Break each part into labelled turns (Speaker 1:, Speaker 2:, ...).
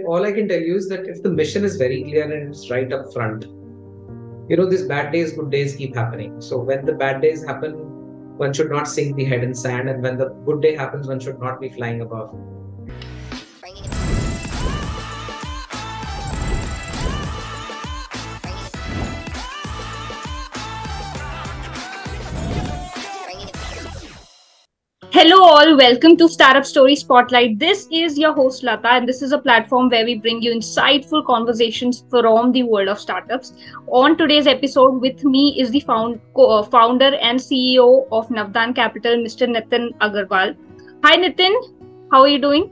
Speaker 1: all I can tell you is that if the mission is very clear and it's right up front, these bad days, good days keep happening. So when the bad days happen, one should not sink the head in sand. And when the good day happens, one should not be flying above.
Speaker 2: Hello, all. Welcome to Startup Story Spotlight. This is your host, Lata, and this is a platform where we bring you insightful conversations from the world of startups. On today's episode, with me is the founder and CEO of Navadhan Capital, Mr. Nitin Agrawal. Hi, Nitin. How are you doing?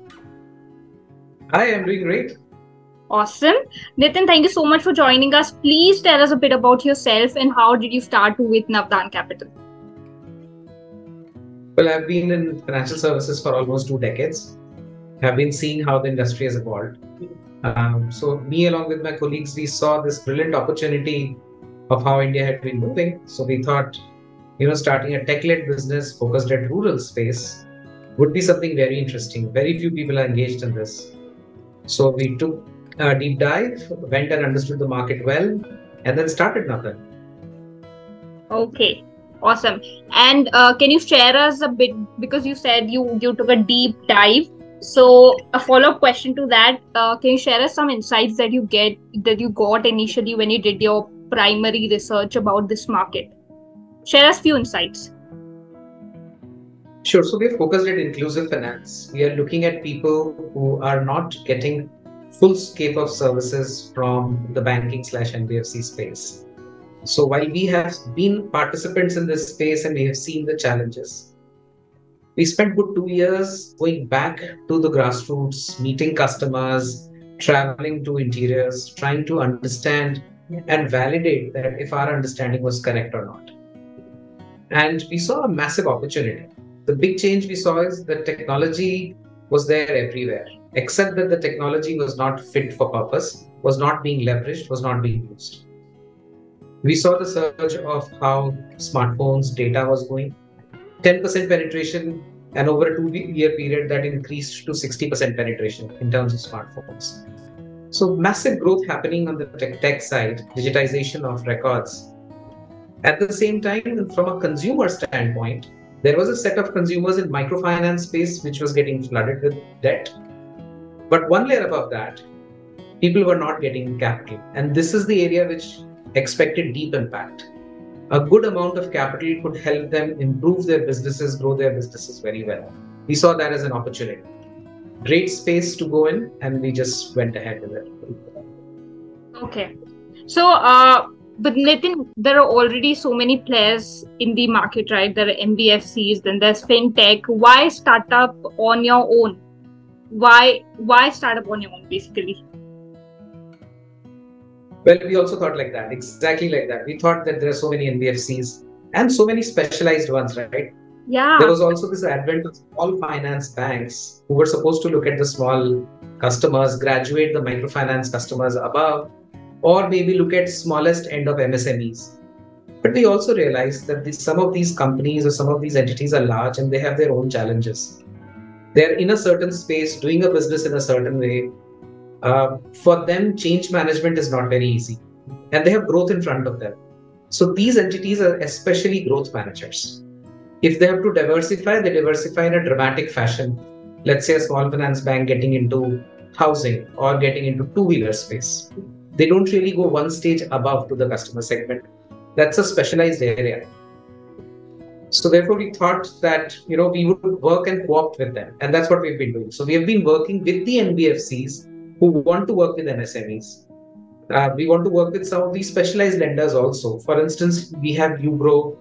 Speaker 1: Hi, I'm doing great.
Speaker 2: Awesome. Nitin, thank you so much for joining us. Please tell us a bit about yourself and how did you start with Navadhan Capital?
Speaker 1: Well, I've been in financial services for almost 2 decades. I've been seeing how the industry has evolved. So me, along with my colleagues, we saw this brilliant opportunity of how India had been moving. So we thought, starting a tech-led business focused at rural space would be something very interesting. Very few people are engaged in this. So we took a deep dive, went and understood the market well, and then started Navadhan.
Speaker 2: Okay. Awesome. And can you share us a bit, because you said you took a deep dive. So a follow-up question to that, can you share us some insights that you got initially when you did your primary research about this market? Share us few insights.
Speaker 1: Sure. So we're focused at inclusive finance. We are looking at people who are not getting full scope of services from the banking/NBFC space. So while we have been participants in this space and we have seen the challenges, we spent good 2 years going back to the grassroots, meeting customers, traveling to interiors, trying to understand and validate that if our understanding was correct or not. And we saw a massive opportunity. The big change we saw is that technology was there everywhere, except that the technology was not fit for purpose, was not being leveraged, was not being used. We saw the surge of how smartphones data was going. 10% penetration, and over a 2-year period that increased to 60% penetration in terms of smartphones. So massive growth happening on the tech side, digitization of records. At the same time, from a consumer standpoint, there was a set of consumers in microfinance space which was getting flooded with debt. But one layer above that, people were not getting capital. And this is the area which expected deep impact. A good amount of capital could help them improve their businesses, grow their businesses very well. We saw that as an opportunity. Great space to go in, and we just went ahead with it.
Speaker 2: Okay. So, but Nitin, there are already so many players in the market, right? There are NBFCs, then there's fintech. Why start up on your own? Why start up on your own, basically?
Speaker 1: Well, we also thought like that, exactly like that. We thought that there are so many NBFCs and so many specialized ones, right?
Speaker 2: Yeah.
Speaker 1: There was also this advent of small finance banks who were supposed to look at the small customers, graduate the microfinance customers above, or maybe look at smallest end of MSMEs. But we also realized that some of these companies or some of these entities are large and they have their own challenges. They're in a certain space, doing a business in a certain way. For them, change management is not very easy, and they have growth in front of them. So these entities are especially growth managers. If they have to diversify, they diversify in a dramatic fashion. Let's say a small finance bank getting into housing or getting into two-wheeler space. They don't really go one stage above to the customer segment. That's a specialized area. So therefore, we thought that we would work and co-opt with them, and that's what we've been doing. So we have been working with the NBFCs who want to work with MSMEs. We want to work with some of these specialized lenders also. For instance, we have Ubro,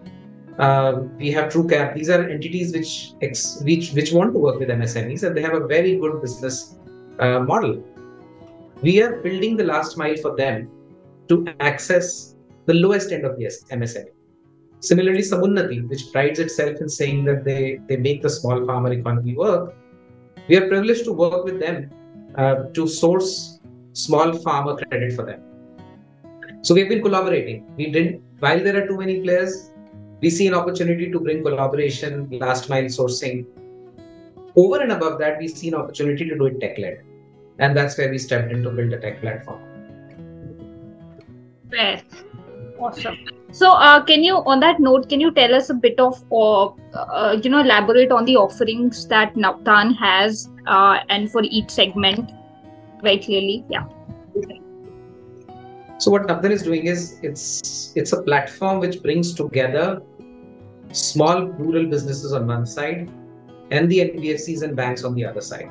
Speaker 1: we have TrueCap. These are entities which want to work with MSMEs, and they have a very good business model. We are building the last mile for them to access the lowest end of the MSME. Similarly, Samunnati, which prides itself in saying that they make the small farmer economy work, we are privileged to work with them to source small farmer credit for them. So we've been collaborating. While there are too many players, we see an opportunity to bring collaboration, last mile sourcing. Over and above that, we see an opportunity to do it tech-led. And that's where we stepped in to build a tech platform.
Speaker 2: Fair. Awesome. So, on that note, can you tell us a bit of, elaborate on the offerings that Navadhan has, and for each segment very clearly? Yeah.
Speaker 1: So what Navadhan is doing is it's a platform which brings together small rural businesses on one side and the NBFCs and banks on the other side.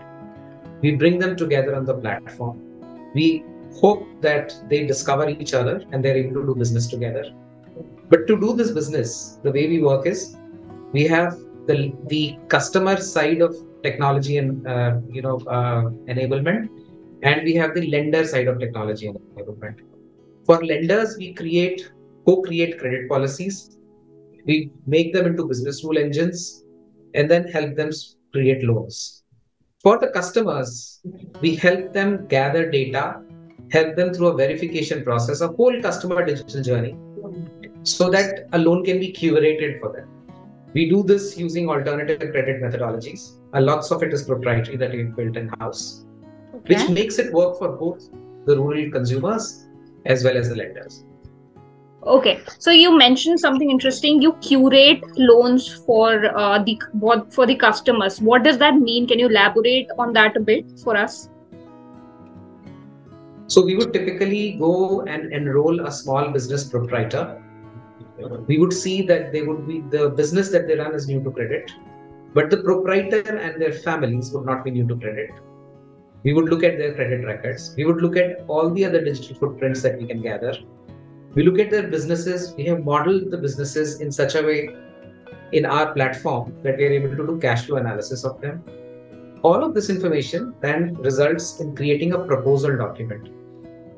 Speaker 1: We bring them together on the platform. We hope that they discover each other and they're able to do business together. But to do this business, the way we work is we have the customer side of technology and enablement, and we have the lender side of technology and enablement. For lenders, we co-create credit policies. We make them into business rule engines and then help them create loans. For the customers, we help them gather data, help them through a verification process, a whole customer digital journey, so that a loan can be curated for them. We do this using alternative credit methodologies. Lots of it is proprietary that we've built in-house, which makes it work for both the rural consumers as well as the lenders.
Speaker 2: Okay, so you mentioned something interesting. You curate loans for the customers. What does that mean? Can you elaborate on that a bit for us?
Speaker 1: So we would typically go and enroll a small business proprietor. We would see that the business that they run is new to credit, but the proprietor and their families would not be new to credit. We would look at their credit records. We would look at all the other digital footprints that we can gather. We look at their businesses. We have modeled the businesses in such a way in our platform that we are able to do cash flow analysis of them. All of this information then results in creating a proposal document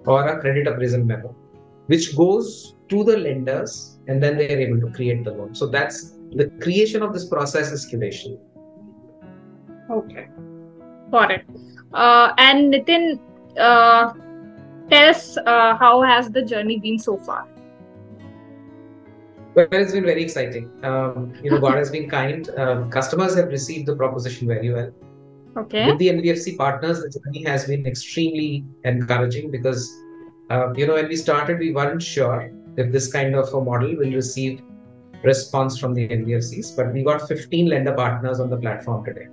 Speaker 1: or a credit appraisal memo, which goes to the lenders, and then they are able to create the loan. So that's the creation of this process is curation.
Speaker 2: Okay, got it. And Nitin, tell us, how has the journey been so far?
Speaker 1: Well, it's been very exciting. God has been kind. Customers have received the proposition very well.
Speaker 2: Okay.
Speaker 1: With the NBFC partners, the journey has been extremely encouraging because, when we started, we weren't sure if this kind of a model will receive response from the NBFCs, but we got 15 lender partners on the platform today.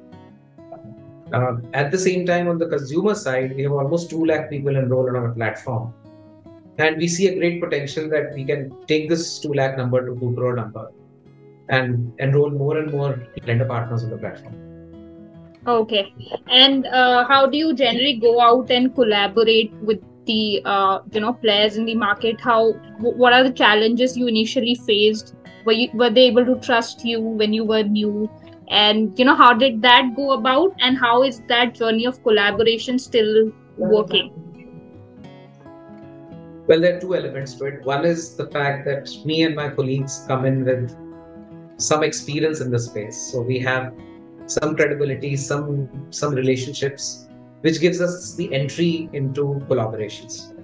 Speaker 1: At the same time, on the consumer side, we have almost 2 lakh people enrolled on our platform. And we see a great potential that we can take this 2 lakh number to 2 crore number and enroll more and more lender partners on the platform.
Speaker 2: Okay. And how do you generally go out and collaborate with the players in the market? What are the challenges you initially faced? Were they able to trust you when you were new? And how did that go about, and how is that journey of collaboration still working?
Speaker 1: Well, there are 2 elements to it. One is the fact that me and my colleagues come in with some experience in the space. So we have some credibility, some relationships, which gives us the entry into collaborations.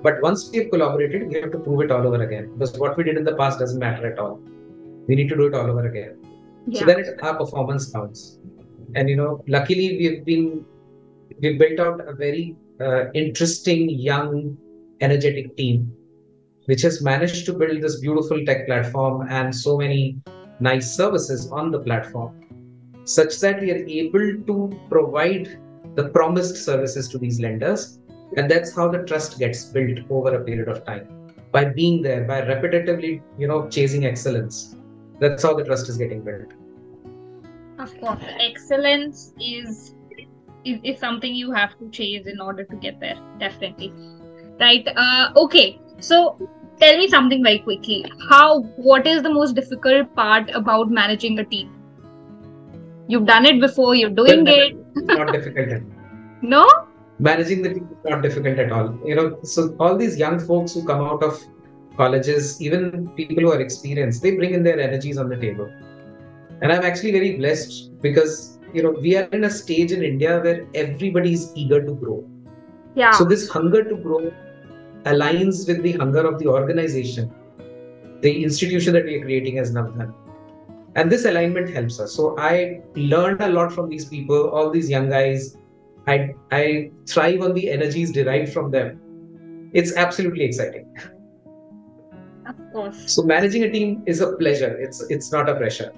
Speaker 1: But once we have collaborated, we have to prove it all over again, because what we did in the past doesn't matter at all. We need to do it all over again. Yeah. So then our performance counts. And luckily we've built out a very interesting, young, energetic team, which has managed to build this beautiful tech platform and so many nice services on the platform, such that we are able to provide the promised services to these lenders. And that's how the trust gets built over a period of time. By being there, by repetitively, chasing excellence. That's how the trust is getting built.
Speaker 2: Of course, excellence is something you have to chase in order to get there. Definitely. Right. Okay. So tell me something very quickly. What is the most difficult part about managing a team? You've done it before. You're doing it.
Speaker 1: Not difficult.
Speaker 2: No?
Speaker 1: Managing the team is not difficult at all. So all these young folks who come out of colleges, even people who are experienced, they bring in their energies on the table. And I'm actually very blessed because, we are in a stage in India where everybody is eager to grow.
Speaker 2: Yeah.
Speaker 1: So this hunger to grow aligns with the hunger of the organization, the institution that we are creating as Navadhan. And this alignment helps us. So I learned a lot from these people, all these young guys. I thrive on the energies derived from them. It's absolutely exciting.
Speaker 2: Of course.
Speaker 1: So managing a team is a pleasure. It's not a pressure.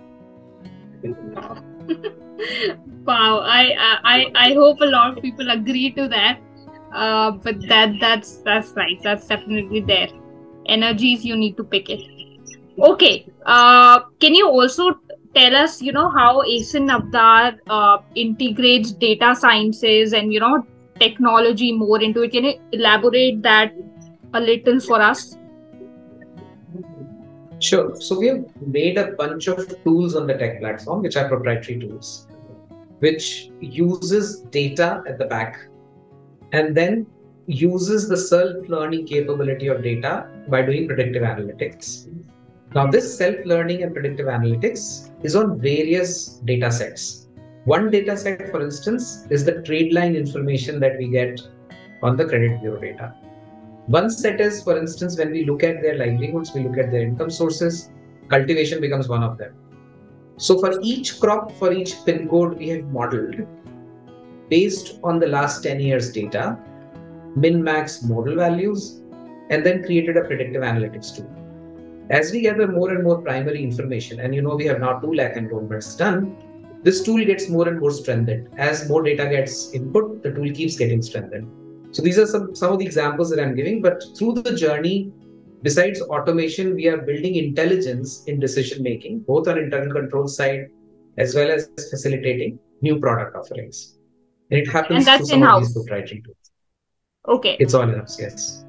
Speaker 2: Wow. Wow. I hope a lot of people agree to that. But that's right. That's definitely there. Energies, you need to pick it. Okay. Can you also tell us, how Asin Navdar integrates data sciences and technology more into it? Can you elaborate that a little for us?
Speaker 1: Sure. So we have made a bunch of tools on the tech platform, which are proprietary tools, which uses data at the back and then uses the self-learning capability of data by doing predictive analytics. Now, this self-learning and predictive analytics is on various data sets. One data set, for instance, is the trade line information that we get on the credit bureau data. One set is, for instance, when we look at their livelihoods, we look at their income sources, cultivation becomes one of them. So for each crop, for each pin code, we have modeled based on the last 10 years data, min-max model values, and then created a predictive analytics tool. As we gather more and more primary information, and we have now 2 lakh enrollments done, this tool gets more and more strengthened. As more data gets input, the tool keeps getting strengthened. So these are some of the examples that I'm giving, but through the journey, besides automation, we are building intelligence in decision making, both on internal control side as well as facilitating new product offerings. And it happens through some of these proprietary tools.
Speaker 2: Okay.
Speaker 1: It's all in-house, yes.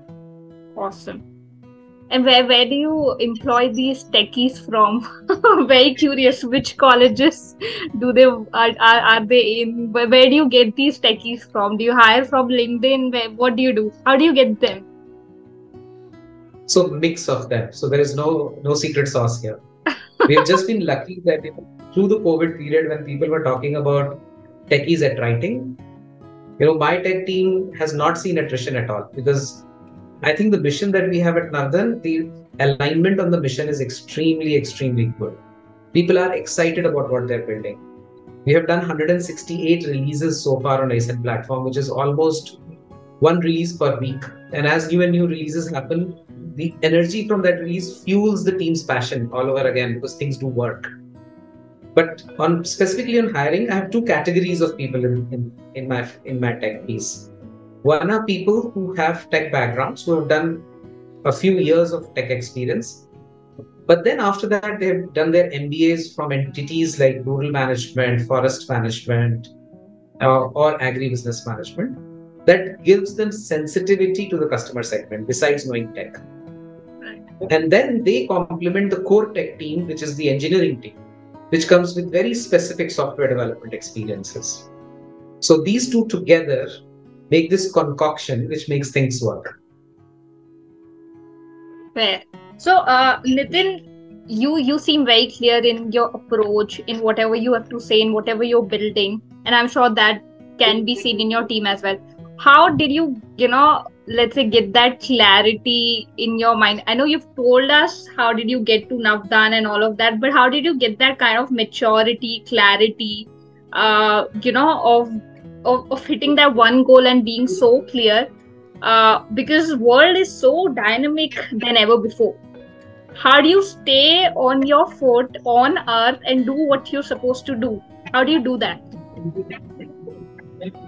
Speaker 2: Awesome. And where do you employ these techies from? Very curious. Which colleges do they are they in? Where do you get these techies from? Do you hire from LinkedIn? What do you do? How do you get them?
Speaker 1: So mix of them. So there is no secret sauce here. We have just been lucky that through the COVID period, when people were talking about techies at writing, my tech team has not seen attrition at all, because I think the mission that we have at Navadhan, the alignment on the mission is extremely, extremely good. People are excited about what they're building. We have done 168 releases so far on Asin platform, which is almost one release per week. And as new and new releases happen, the energy from that release fuels the team's passion all over again, because things do work. But specifically on hiring, I have 2 categories of people in my tech piece. One are people who have tech backgrounds, who have done a few years of tech experience. But then after that, they've done their MBAs from entities like rural management, forest management, or agribusiness management. That gives them sensitivity to the customer segment besides knowing tech. And then they complement the core tech team, which is the engineering team, which comes with very specific software development experiences. So these 2 together make this concoction which makes things work.
Speaker 2: Fair. So, Nitin, you seem very clear in your approach, in whatever you have to say, in whatever you're building, and I'm sure that can be seen in your team as well. How did you, let's say, get that clarity in your mind? I know you've told us how did you get to Navadhan and all of that, but how did you get that kind of maturity, clarity, of hitting that one goal and being so clear, because world is so dynamic than ever before. How do you stay on your foot on earth and do what you're supposed to do? How do you do that?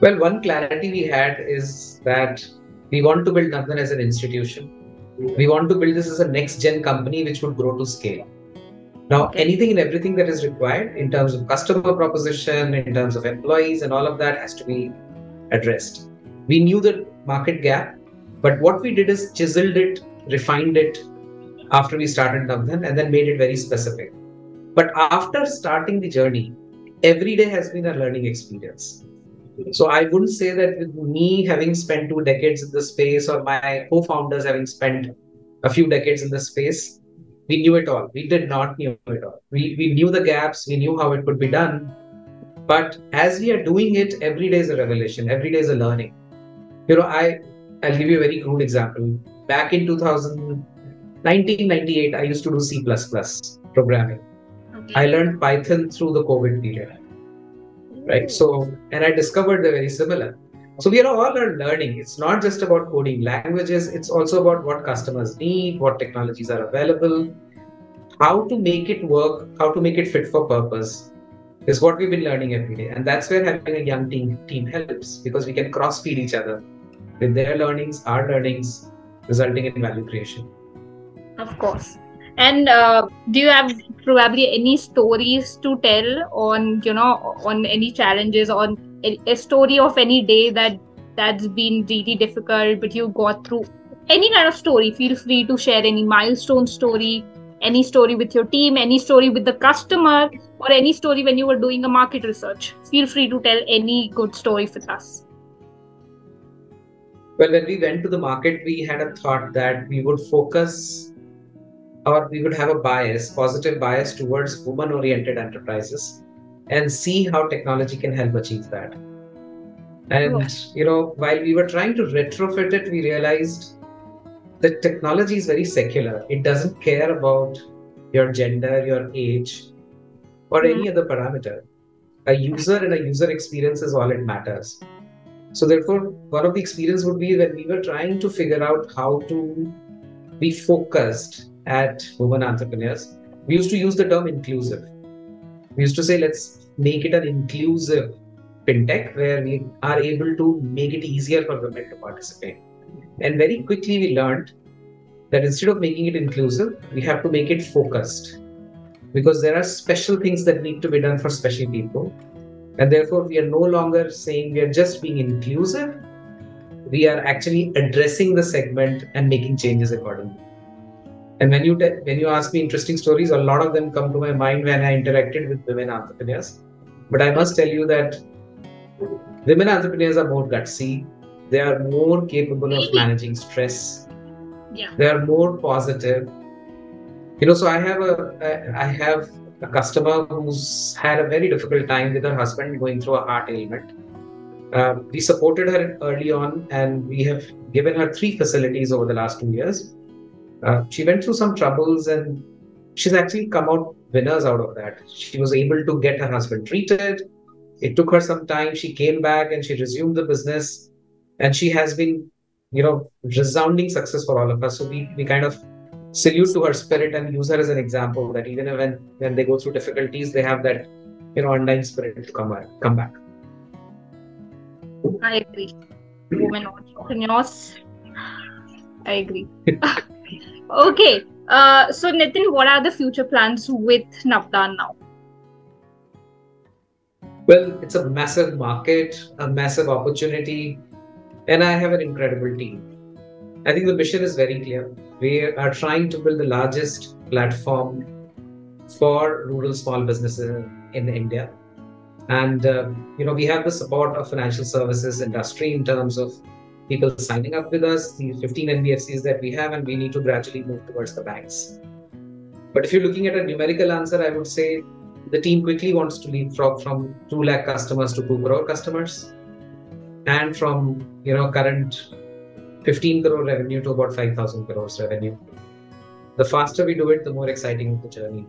Speaker 1: Well, one clarity we had is that we want to build Navadhan as an institution. We want to build this as a next gen company which would grow to scale. Now, anything and everything that is required in terms of customer proposition, in terms of employees, and all of that has to be addressed. We knew the market gap, but what we did is chiseled it, refined it after we started Navadhan, and then made it very specific. But after starting the journey, every day has been a learning experience. So I wouldn't say that with me having spent 2 decades in the space, or my co-founders having spent a few decades in the space, we knew it all. We did not know it all. We knew the gaps. We knew how it could be done. But as we are doing it, every day is a revelation. Every day is a learning. I'll give you a very crude example. Back in 1998, I used to do C++ programming. I learned Python through the COVID period. Right. So, and I discovered they're very similar. So we are all are learning. It's not just about coding languages. It's also about what customers need, what technologies are available, how to make it work, how to make it fit for purpose is what we've been learning every day. And that's where having a young team helps, because we can cross feed each other with their learnings, our learnings, resulting in value creation.
Speaker 2: Of course. And do you have probably any stories to tell on, on any challenges, on a story of any day that's been really difficult, but you got through? Any kind of story, feel free to share any milestone story, any story with your team, any story with the customer, or any story when you were doing a market research. Feel free to tell any good story with us.
Speaker 1: Well, when we went to the market, we had a thought that we would focus, or we would have a positive bias towards woman-oriented enterprises, and see how technology can help achieve that. And, while we were trying to retrofit it, we realized that technology is very secular. It doesn't care about your gender, your age, or any other parameter. A user and a user experience is all it matters. So therefore, one of the experience would be when we were trying to figure out how to be focused at women entrepreneurs, we used to use the term inclusive. We used to say, let's make it an inclusive fintech where we are able to make it easier for women to participate. And very quickly we learned that instead of making it inclusive, we have to make it focused, because there are special things that need to be done for special people. And therefore, we are no longer saying we are just being inclusive. We are actually addressing the segment and making changes accordingly. And when you ask me interesting stories, a lot of them come to my mind when I interacted with women entrepreneurs. But I must tell you that women entrepreneurs are more gutsy. They are more capable of managing stress. They are more positive. So I have a customer who's had a very difficult time with her husband going through a heart ailment. We supported her early on, and we have given her 3 facilities over the last 2 years. She went through some troubles, and she's actually come out winners out of that. She was able to get her husband treated. It took her some time. She came back and she resumed the business, and she has been, resounding success for all of us. So we kind of salute to her spirit and use her as an example that even when they go through difficulties, they have that, undying spirit to come back.
Speaker 2: I agree. Women entrepreneurs. I agree. Okay. So Nitin, what are the future plans with Navadhan now?
Speaker 1: Well, it's a massive market, a massive opportunity, and I have an incredible team. I think the mission is very clear. We are trying to build the largest platform for rural small businesses in India. And, we have the support of financial services industry in terms of people signing up with us, the 15 NBFCs that we have, and we need to gradually move towards the banks. But if you're looking at a numerical answer, I would say the team quickly wants to leapfrog from 2 lakh customers to 2 crore customers, and from, current 15 crore revenue to about 5,000 crores revenue. The faster we do it, the more exciting the journey.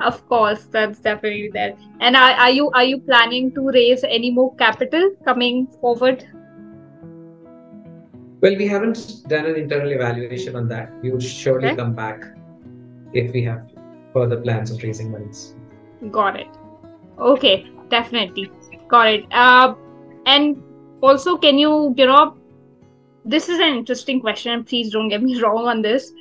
Speaker 2: Of course, that's definitely there. And are you planning to raise any more capital coming forward?
Speaker 1: Well, we haven't done an internal evaluation on that. We would surely come back if we have further plans of raising monies.
Speaker 2: Got it. Okay, definitely. Got it. And also, can you, this is an interesting question, and please don't get me wrong on this.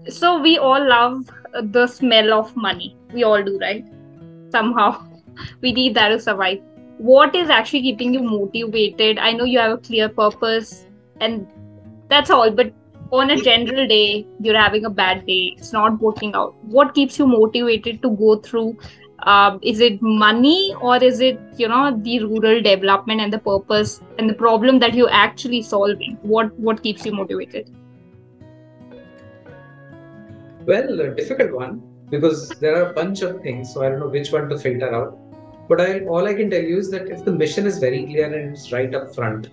Speaker 2: So we all love the smell of money. We all do, right? Somehow we need that to survive. What is actually keeping you motivated? I know you have a clear purpose and that's all, but on a general day, you're having a bad day, it's not working out. What keeps you motivated to go through? Is it money, or is it, the rural development and the purpose and the problem that you're actually solving? What keeps you motivated?
Speaker 1: Well, a difficult one, because there are a bunch of things, so I don't know which one to filter out. But all I can tell you is that if the mission is very clear and it's right up front,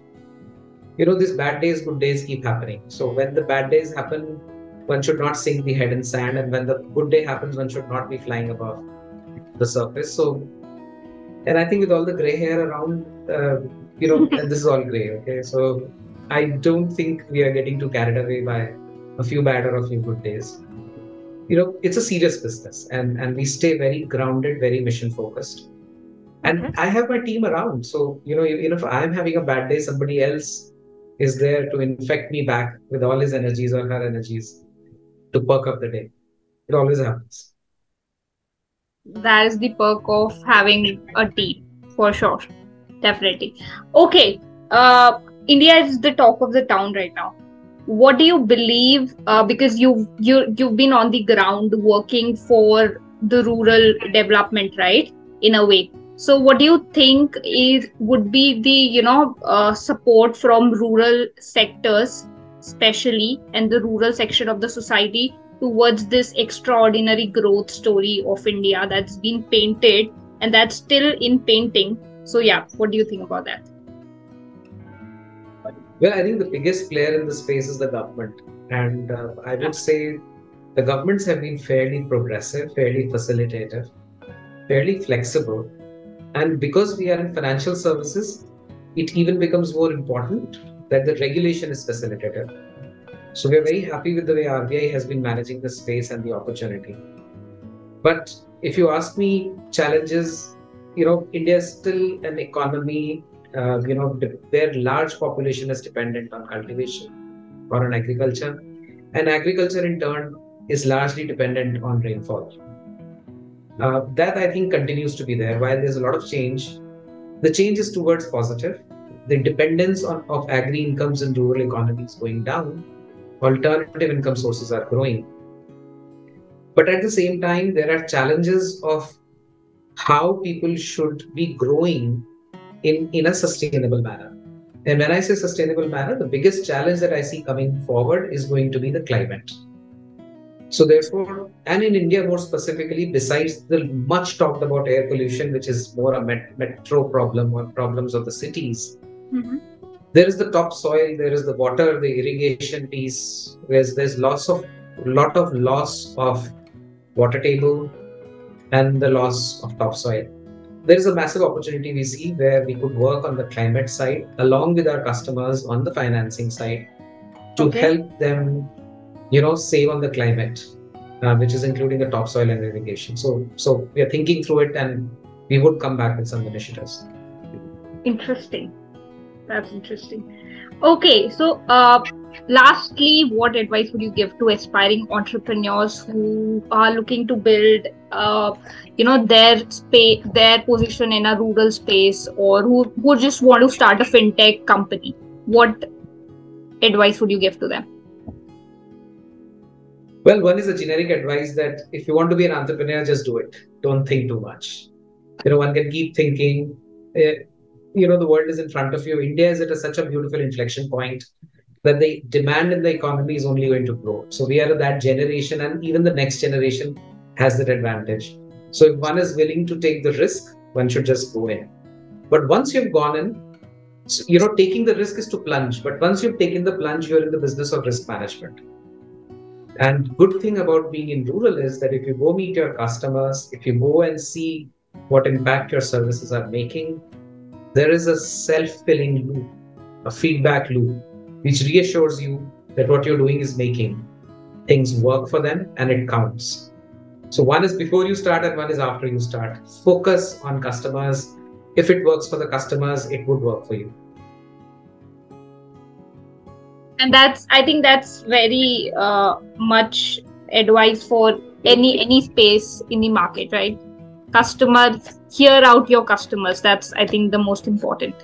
Speaker 1: these bad days, good days keep happening. So when the bad days happen, one should not sink the head in sand. And when the good day happens, one should not be flying above the surface. So And I think with all the gray hair around, and this is all gray, okay? So I don't think we are getting too carried away by a few bad or a few good days. It's a serious business, and we stay very grounded, very mission focused. And I have my team around. So, if I'm having a bad day, somebody else is there to infect me back with all his energies or her energies to perk up the day. It always happens.
Speaker 2: That is the perk of having a team, for sure. Definitely. Okay. India is the talk of the town right now. What do you believe? Because you've been on the ground working for the rural development, right? In a way. So, what do you think would be the support from rural sectors, especially, and the rural section of the society towards this extraordinary growth story of India that's been painted and that's still in painting? So, yeah, what do you think about that?
Speaker 1: Well, I think the biggest player in the space is the government. And I would say the governments have been fairly progressive, fairly facilitative, fairly flexible. And because we are in financial services, it even becomes more important that the regulation is facilitative. So we're very happy with the way RBI has been managing the space and the opportunity. But if you ask me challenges, India is still an economy where large population is dependent on cultivation or on agriculture, and agriculture in turn is largely dependent on rainfall. That I think continues to be there. While there's a lot of change, the change is towards positive. The dependence of agri incomes in rural economies going down, alternative income sources are growing. But at the same time, there are challenges of how people should be growing in a sustainable manner. And when I say sustainable manner, the biggest challenge that I see coming forward is going to be the climate. So therefore, and in India more specifically, besides the much talked about air pollution, which is more a metro problem or problems of the cities, there is the topsoil, there is the water, the irrigation piece, there's lot of loss of water table and the loss of topsoil. There is a massive opportunity we see where we could work on the climate side along with our customers on the financing side to help them, save on the climate, which is including the topsoil and irrigation. So we are thinking through it, and we would come back with some initiatives.
Speaker 2: Interesting. That's interesting. Okay, so lastly, what advice would you give to aspiring entrepreneurs who are looking to build, their position in a rural space, or who just want to start a fintech company? What advice would you give to them?
Speaker 1: Well, one is a generic advice that if you want to be an entrepreneur, just do it. Don't think too much. One can keep thinking. The world is in front of you. India is at such a beautiful inflection point that the demand in the economy is only going to grow. So we are that generation, and even the next generation has that advantage. So if one is willing to take the risk, one should just go in. But once you've gone in, taking the risk is to plunge. But once you've taken the plunge, you're in the business of risk management. And good thing about being in rural is that if you go meet your customers, if you go and see what impact your services are making, there is a self-filling loop, a feedback loop, which reassures you that what you're doing is making things work for them and it counts. So one is before you start and one is after you start. Focus on customers. If it works for the customers, it would work for you.
Speaker 2: And I think that's very much advice for any space in the market, right? Customers, hear out your customers. That's, I think, the most important.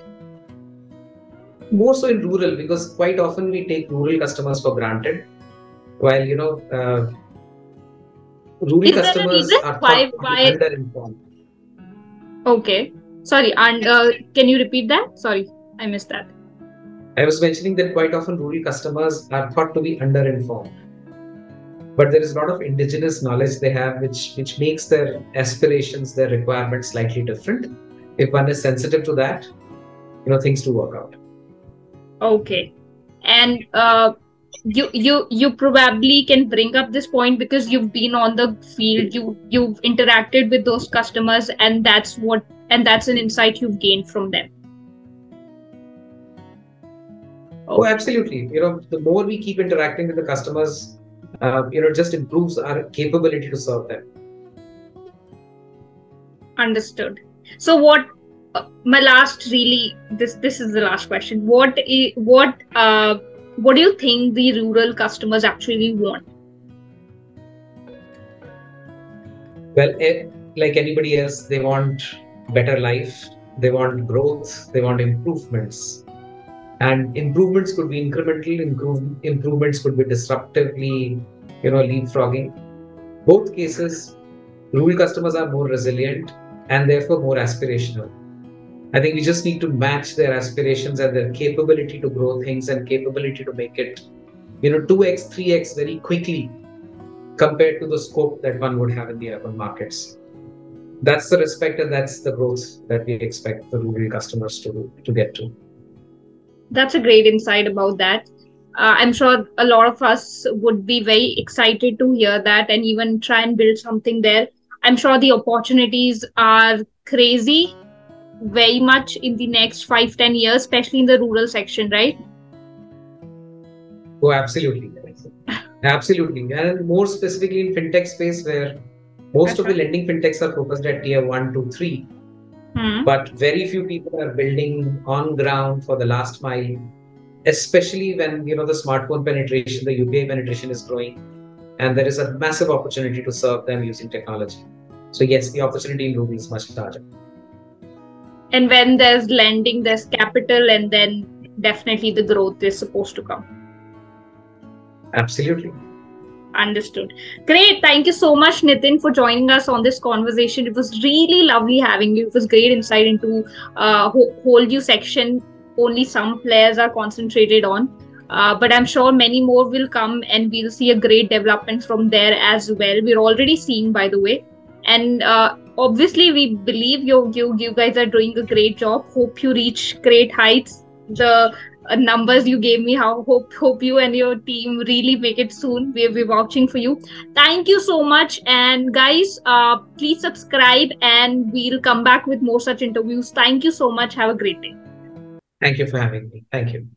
Speaker 1: More so in rural, because quite often we take rural customers for granted, while rural customers are underinformed.
Speaker 2: Okay, sorry, and can you repeat that? Sorry, I missed that.
Speaker 1: I was mentioning that quite often rural customers are thought to be underinformed, but there is a lot of indigenous knowledge they have, which makes their aspirations, their requirements slightly different. If one is sensitive to that, things do work out.
Speaker 2: Okay, and you probably can bring up this point because you've been on the field, you've interacted with those customers, and that's what and that's an insight you've gained from them.
Speaker 1: Oh, absolutely. The more we keep interacting with the customers, it just improves our capability to serve them.
Speaker 2: Understood. So my last really, this is the last question. What do you think the rural customers actually want?
Speaker 1: Well, like anybody else, they want better life, they want growth, they want improvements. And improvements could be incremental, improvements could be disruptively, leapfrogging. Both cases, rural customers are more resilient and therefore more aspirational. I think we just need to match their aspirations and their capability to grow things and capability to make it, 2x, 3x very quickly compared to the scope that one would have in the urban markets. That's the respect and that's the growth that we expect the rural customers to get to.
Speaker 2: That's a great insight about that. I'm sure a lot of us would be very excited to hear that and even try and build something there. I'm sure the opportunities are crazy, very much in the next 5-10 years, especially in the rural section, right?
Speaker 1: Oh, absolutely. Absolutely. And more specifically in fintech space, where most of the lending fintechs are focused at tier 1, 2, 3. But very few people are building on ground for the last mile, especially when the smartphone penetration, the UPI penetration is growing, and there is a massive opportunity to serve them using technology. So yes, the opportunity in rural is much larger.
Speaker 2: And when there's lending, there's capital, and then definitely the growth is supposed to come.
Speaker 1: Absolutely.
Speaker 2: Understood. Great. Thank you so much, Nitin, for joining us on this conversation. It was really lovely having you. It was great insight into whole new section only some players are concentrated on. But I'm sure many more will come and we'll see a great development from there as well. We're already seeing, by the way. And obviously, we believe you guys are doing a great job. Hope you reach great heights. The numbers you gave me, hope you and your team really make it soon. We're vouching for you. Thank you so much. And guys, please subscribe and we'll come back with more such interviews. Thank you so much. Have a great day.
Speaker 1: Thank you for having me. Thank you.